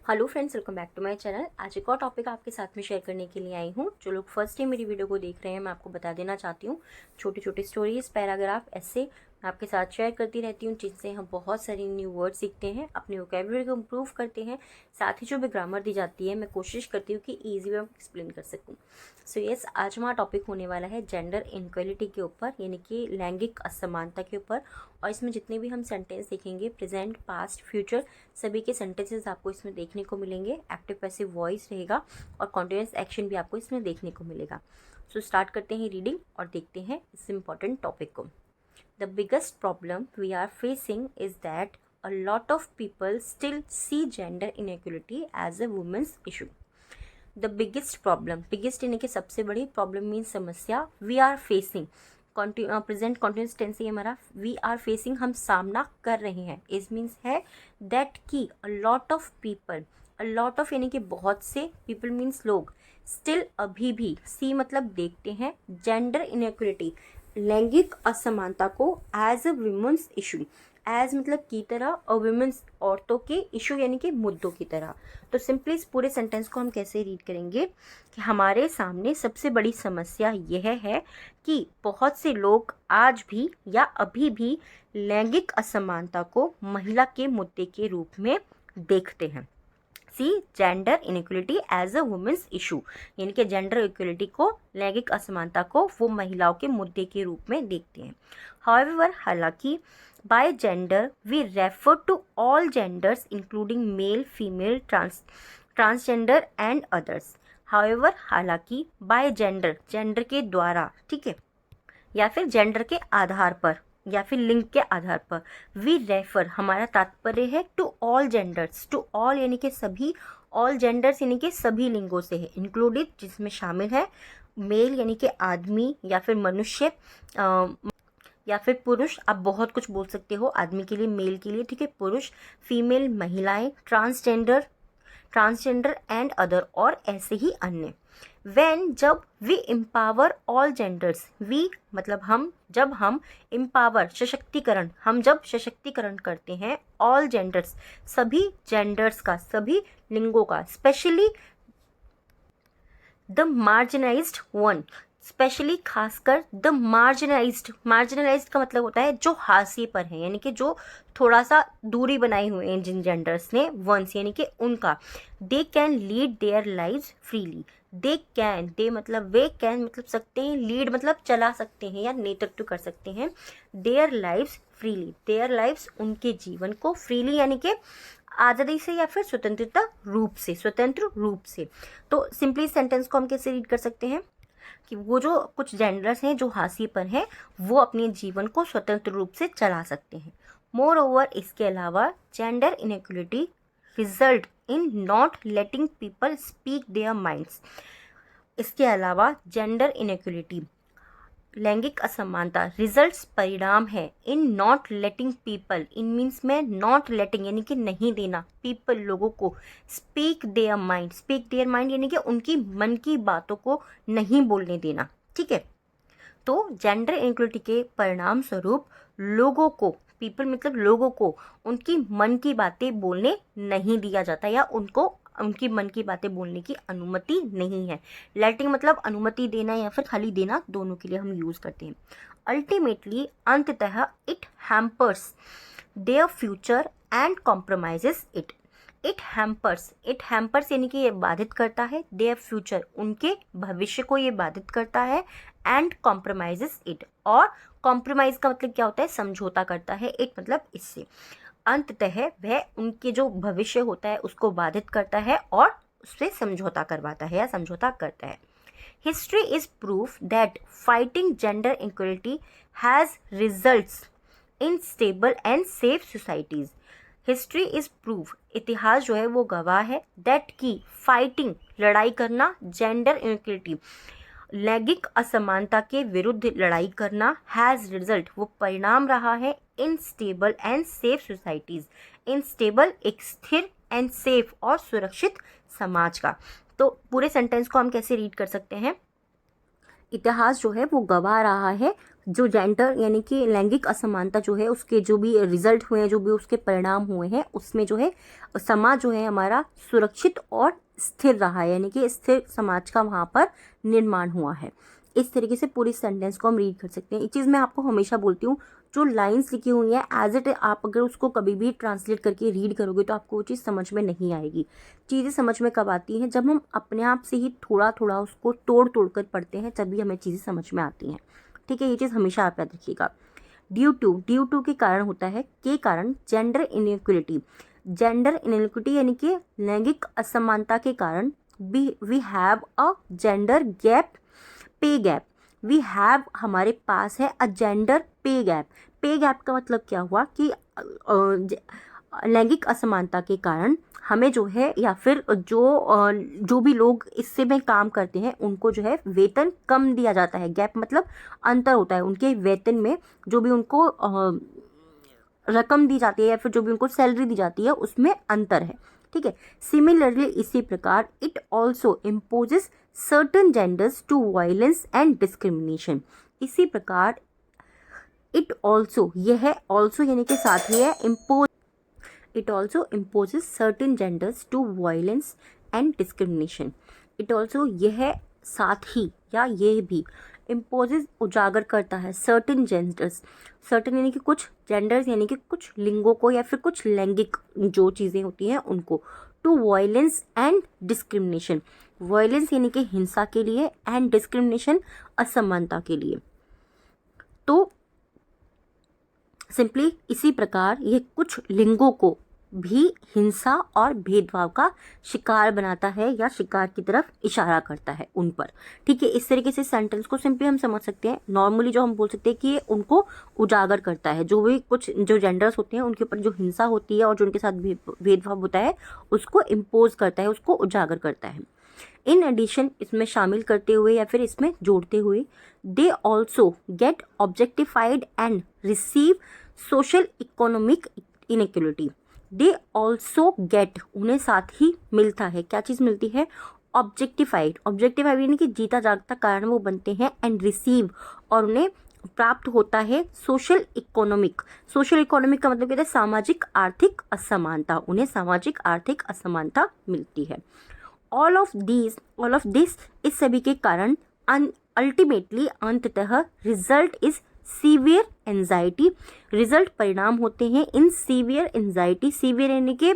Hello friends, welcome back to my channel. आज एक और टॉपिक आपके साथ में शेयर करने के लिए आई हूँ। जो लोग फर्स्ट टाइम मेरी वीडियो को देख रहे हैं, मैं आपको बता देना चाहती हूँ, छोटी छोटी स्टोरीज, पैराग्राफ, ऐसे आपके साथ शेयर करती रहती हूँ, जिनसे हम बहुत सारे न्यू वर्ड सीखते हैं, अपनी वोकैबुलरी को इम्प्रूव करते हैं। साथ ही जो भी ग्रामर दी जाती है, मैं कोशिश करती हूँ कि ईजी वे में एक्सप्लेन कर सकूँ। सो यस, आज हमारा टॉपिक होने वाला है जेंडर इनक्वलिटी के ऊपर, यानी कि लैंगिक असमानता के ऊपर। और इसमें जितने भी हम सेंटेंस देखेंगे, प्रेजेंट, पास्ट, फ्यूचर, सभी के सेंटेंसेस आपको इसमें देखने को मिलेंगे। एक्टिव पैसिव वॉइस रहेगा और कॉन्टिन्यूअस एक्शन भी आपको इसमें देखने को मिलेगा। सो स्टार्ट करते हैं रीडिंग और देखते हैं इस इम्पॉर्टेंट टॉपिक को। The biggest problem we are facing is that a lot of people still see gender inequality as a women's issue. The biggest problem, biggest यानी कि सबसे बड़ी, प्रॉब्लम मीन समस्या, we are facing, present continuous tense ये हमारा, we are facing, हम सामना कर रहे हैं, इस मीन्स है दैट की a lot of people, a lot of यानी कि बहुत से, पीपल मीन्स लोग, स्टिल अभी भी, सी मतलब देखते हैं, जेंडर इनइक्वलिटी लैंगिक असमानता को as a women's issue, as मतलब की तरह, और वुमेन्स औरतों के, इशू यानी कि मुद्दों की तरह। तो सिंपली इस पूरे सेंटेंस को हम कैसे रीड करेंगे कि हमारे सामने सबसे बड़ी समस्या यह है कि बहुत से लोग आज भी या अभी भी लैंगिक असमानता को महिला के मुद्दे के रूप में देखते हैं। See gender inequality as a women's issue, यानी कि जेंडर इक्वलिटी को, लैंगिक असमानता को वो महिलाओं के मुद्दे के रूप में देखते हैं। हाउएवर, हालांकि, by gender we refer to all genders including male, female, transgender and others. However, हालांकि, बाय जेंडर, जेंडर के द्वारा, ठीक है, या फिर जेंडर के आधार पर, या फिर लिंग के आधार पर, वी रेफर, हमारा तात्पर्य है, to all genders, to all यानी कि सभी, ऑल जेंडर्स यानी कि सभी लिंगों से है, इंक्लूडेड जिसमें शामिल है, मेल यानी कि आदमी या फिर मनुष्य, या फिर पुरुष, आप बहुत कुछ बोल सकते हो, आदमी के लिए, मेल के लिए, ठीक है, पुरुष, फीमेल महिलाएं, ट्रांसजेंडर एंड अदर, और ऐसे ही अन्य। When, जब, we empower all genders, we मतलब हम, जब हम, एम्पावर सशक्तिकरण, हम जब सशक्तिकरण करते हैं, ऑल जेंडर्स सभी जेंडर्स का, सभी लिंगों का, स्पेशली द मार्जिनाइज्ड वन, स्पेशली खासकर द मार्जिनाइज्ड, मार्जिनाइज्ड का मतलब होता है जो हाशिए पर है, यानी कि जो थोड़ा सा दूरी बनाई हुई है जिन जेंडर्स ने, वंस यानी कि उनका, they can lead their lives freely, they can, they मतलब वे, कैन मतलब सकते हैं, लीड मतलब चला सकते हैं या नेतृत्व कर सकते हैं, there lives freely, their lives उनके जीवन को, फ्रीली यानी कि आज़ादी से या फिर स्वतंत्रता रूप से, स्वतंत्र रूप से। तो सिंपली सेंटेंस को हम कैसे रीड कर सकते हैं कि वो जो कुछ जेंडर्स हैं जो हाशिए पर हैं, वो अपने जीवन को स्वतंत्र रूप से चला सकते हैं। मोर ओवर, इसके अलावा, gender inequality result in not letting people speak their minds, इसके अलावा जेंडर इनइक्वलिटी लैंगिक असमानता, रिजल्ट्स परिणाम है, in not letting people, in means में नॉट लेटिंग यानी कि नहीं देना, पीपल लोगों को, speak their mind, speak their mind यानी कि उनकी मन की बातों को नहीं बोलने देना, ठीक है। तो जेंडर इनइक्वलिटी के परिणाम स्वरूप लोगों को, पीपल मतलब लोगों को, उनकी मन की बातें बोलने नहीं दिया जाता, या उनको उनकी मन की बातें बोलने की अनुमति नहीं है। लेटिंग मतलब अनुमति देना या फिर खाली देना, दोनों के लिए हम यूज करते हैं। अल्टीमेटली, अंततः, it hampers their future and compromises it, it hampers यानी कि ये बाधित करता है, देयर फ्यूचर उनके भविष्य को ये बाधित करता है, एंड कॉम्प्रोमाइजेस इट, और कॉम्प्रोमाइज का मतलब क्या होता है, समझौता करता है, इट मतलब इससे, अंततः वह उनके जो भविष्य होता है उसको बाधित करता है और उससे समझौता करवाता है या समझौता करता है। History is proof that fighting gender equality has results in stable and safe societies. History is proof, इतिहास जो है वो गवाह है, दैट की फाइटिंग लड़ाई करना, जेंडर इनइक्वलिटी लैंगिक असमानता के विरुद्ध लड़ाई करना, हैज रिजल्ट वो परिणाम रहा है, in stable and safe societies, in stable एक स्थिर, एंड सेफ और सुरक्षित समाज का। तो पूरे सेंटेंस को हम कैसे रीड कर सकते हैं, इतिहास जो है वो गवाह रहा है, जो जेंडर यानी कि लैंगिक असमानता जो है उसके जो भी रिजल्ट हुए हैं, जो भी उसके परिणाम हुए हैं, उसमें जो है समाज जो है हमारा सुरक्षित और स्थिर रहा है, यानी कि स्थिर समाज का वहाँ पर निर्माण हुआ है। इस तरीके से पूरी सेंटेंस को हम रीड कर सकते हैं। ये चीज़ मैं आपको हमेशा बोलती हूँ, जो लाइंस लिखी हुई हैं एज इट आप अगर उसको कभी भी ट्रांसलेट करके रीड करोगे तो आपको वो चीज़ समझ में नहीं आएगी। चीज़ें समझ में कब आती हैं, जब हम अपने आप से ही थोड़ा थोड़ा उसको तोड़ तोड़ कर पढ़ते हैं, तभी हमें चीज़ें समझ में आती हैं। ठीक है, ये चीज़ हमेशा आप याद रखिएगा। ड्यू टू के कारण होता है, के कारण जेंडर इनइक्वलिटी। जेंडर इनइक्वलिटी यानी कि लैंगिक असमानता के कारण we have a gender gap, pay gap. We have हमारे पास है a gender pay gap. Pay gap का मतलब क्या हुआ कि लैंगिक असमानता के कारण हमें जो है या फिर जो भी लोग इससे में काम करते हैं उनको जो है वेतन कम दिया जाता है। गैप मतलब अंतर होता है उनके वेतन में, जो भी उनको रकम दी जाती है या फिर जो भी उनको सैलरी दी जाती है उसमें अंतर है। ठीक है, सिमिलरली इसी प्रकार it also imposes certain genders to violence and discrimination. इसी प्रकार इट ऑल्सो, यह ऑल्सो यानी कि साथ ही है, it also imposes certain genders to violence and discrimination। it also यह साथ ही या ये भी imposes उजागर करता है certain genders, certain यानी कि कुछ genders यानी कि कुछ लिंगों को या फिर कुछ लैंगिक जो चीज़ें होती हैं उनको, to violence and discrimination। violence यानी कि हिंसा के लिए and discrimination असमानता के लिए। तो सिंपली इसी प्रकार ये कुछ लिंगों को भी हिंसा और भेदभाव का शिकार बनाता है या शिकार की तरफ इशारा करता है उन पर। ठीक है, इस तरीके से सेंटेंस को सिंपली हम समझ सकते हैं। नॉर्मली जो हम बोल सकते हैं कि ये उनको उजागर करता है, जो भी कुछ जो जेंडर्स होते हैं उनके ऊपर जो हिंसा होती है और जो उनके साथ भेदभाव होता है उसको इम्पोज करता है, उसको उजागर करता है। इन एडिशन, इसमें शामिल करते हुए या फिर इसमें जोड़ते हुए, they also get objectified and receive social economic inequality. They also get, उन्हें साथ ही मिलता है, क्या चीज़ मिलती है, ऑब्जेक्टिफाइड। ऑब्जेक्टिफाइड यानी कि जीता जागता कारण वो बनते हैं, एंड रिसीव, और उन्हें प्राप्त होता है सोशल इकोनॉमिक। सोशल इकोनॉमिक का मतलब कहते हैं सामाजिक आर्थिक असमानता, उन्हें सामाजिक आर्थिक असमानता मिलती है। ऑल ऑफ दिस, इस सभी के कारण अल्टीमेटली अंततः result is severe anxiety. Result परिणाम होते हैं इन सीवियर एंजाइटी। सीवियर यानी कि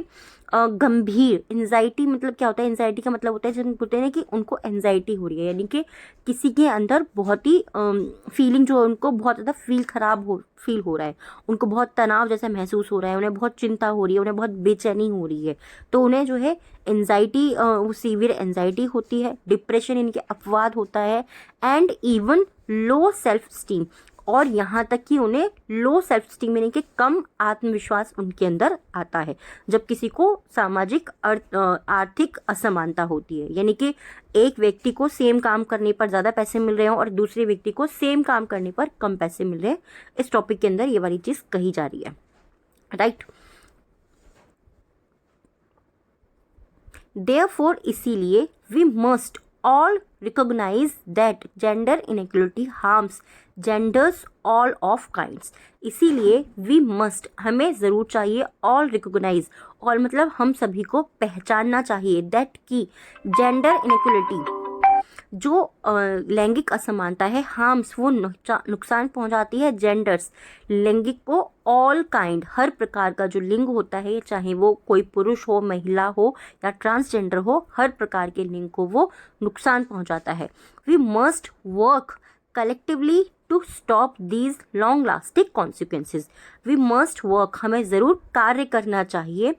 गंभीर। एंजाइटी मतलब क्या होता है, एंजाइटी का मतलब होता है जब बोलते हैं कि उनको एंजाइटी हो रही है, यानी कि किसी के अंदर बहुत ही फीलिंग जो है उनको बहुत ज़्यादा फील हो रहा है, उनको बहुत तनाव जैसा महसूस हो रहा है, उन्हें बहुत चिंता हो रही है, उन्हें बहुत बेचैनी हो रही है, तो उन्हें जो है एंजाइटी, वो सीवियर एंजाइटी होती है। डिप्रेशन इनके अपवाद होता है, and even low self esteem, और यहाँ तक कि उन्हें लो सेल्फ स्टीम यानी कि कम आत्मविश्वास उनके अंदर आता है जब किसी को सामाजिक आर्थिक असमानता होती है। यानी कि एक व्यक्ति को सेम काम करने पर ज़्यादा पैसे मिल रहे हैं और दूसरे व्यक्ति को सेम काम करने पर कम पैसे मिल रहे हैं। इस टॉपिक के अंदर ये वाली चीज़ कही जा रही है, राइट। Therefore, इसीलिए we must all recognize that gender inequality harms genders all of kinds। इसीलिए we must, हमें ज़रूर चाहिए, all recognize, all मतलब हम सभी को पहचानना चाहिए, that कि gender inequality जो लैंगिक असमानता है, हार्म्स वो नुकसान पहुंचाती है, जेंडर्स लैंगिक को, ऑल काइंड हर प्रकार का जो लिंग होता है, चाहे वो कोई पुरुष हो, महिला हो या ट्रांसजेंडर हो, हर प्रकार के लिंग को वो नुकसान पहुंचाता है। We must work collectively to stop these long lasting consequences. We must work, हमें ज़रूर कार्य करना चाहिए,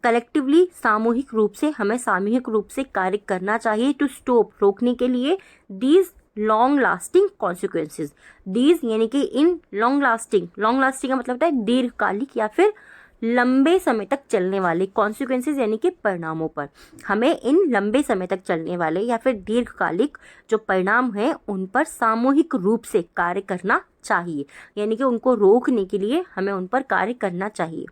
कलेक्टिवली सामूहिक रूप से, हमें सामूहिक रूप से कार्य करना चाहिए, टू स्टॉप रोकने के लिए, these long lasting consequences. These यानी कि इन लॉन्ग लास्टिंग का मतलब होता है दीर्घकालिक या फिर लंबे समय तक चलने वाले, कॉन्सिक्वेंसेज यानी कि परिणामों पर, हमें इन लंबे समय तक चलने वाले या फिर दीर्घकालिक जो परिणाम हैं उन पर सामूहिक रूप से कार्य करना चाहिए, यानी कि उनको रोकने के लिए हमें उन पर कार्य करना चाहिए।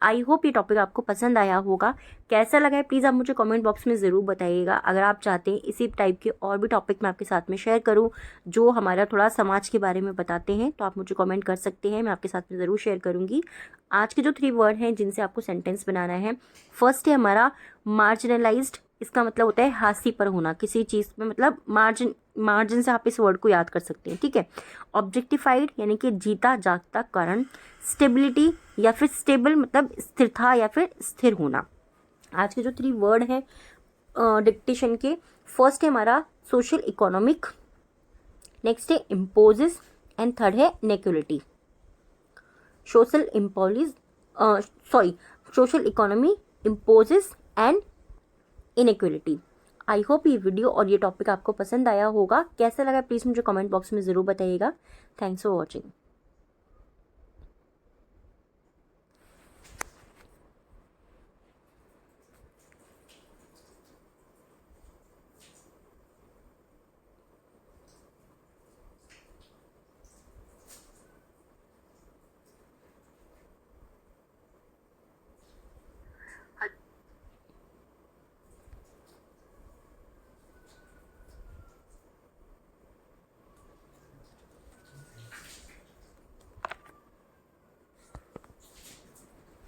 आई होप ये टॉपिक आपको पसंद आया होगा। कैसा लगा है प्लीज़ आप मुझे कमेंट बॉक्स में ज़रूर बताइएगा। अगर आप चाहते हैं इसी टाइप के और भी टॉपिक मैं आपके साथ में शेयर करूं जो हमारा थोड़ा समाज के बारे में बताते हैं, तो आप मुझे कमेंट कर सकते हैं, मैं आपके साथ में ज़रूर शेयर करूँगी। आज के जो 3 वर्ड हैं जिनसे आपको सेंटेंस बनाना है, फर्स्ट है हमारा मार्जिनलाइज्ड। इसका मतलब होता है हाशिए पर होना किसी चीज़ में, मतलब मार्जिन से आप इस वर्ड को याद कर सकते हैं, ठीक है। ऑब्जेक्टिफाइड यानी कि जीता जागता कारण। स्टेबिलिटी या फिर स्टेबल मतलब स्थिरता या फिर स्थिर होना। आज के जो 3 वर्ड हैं डिक्टेशन के, फर्स्ट है हमारा सोशल इकोनॉमिक, नेक्स्ट है इम्पोजेस एंड थर्ड है inequality. Social economy, imposes and inequality. I hope ये वीडियो और ये टॉपिक आपको पसंद आया होगा। कैसा लगा प्लीज़ मुझे कमेंट बॉक्स में ज़रूर बताइएगा। Thanks for watching.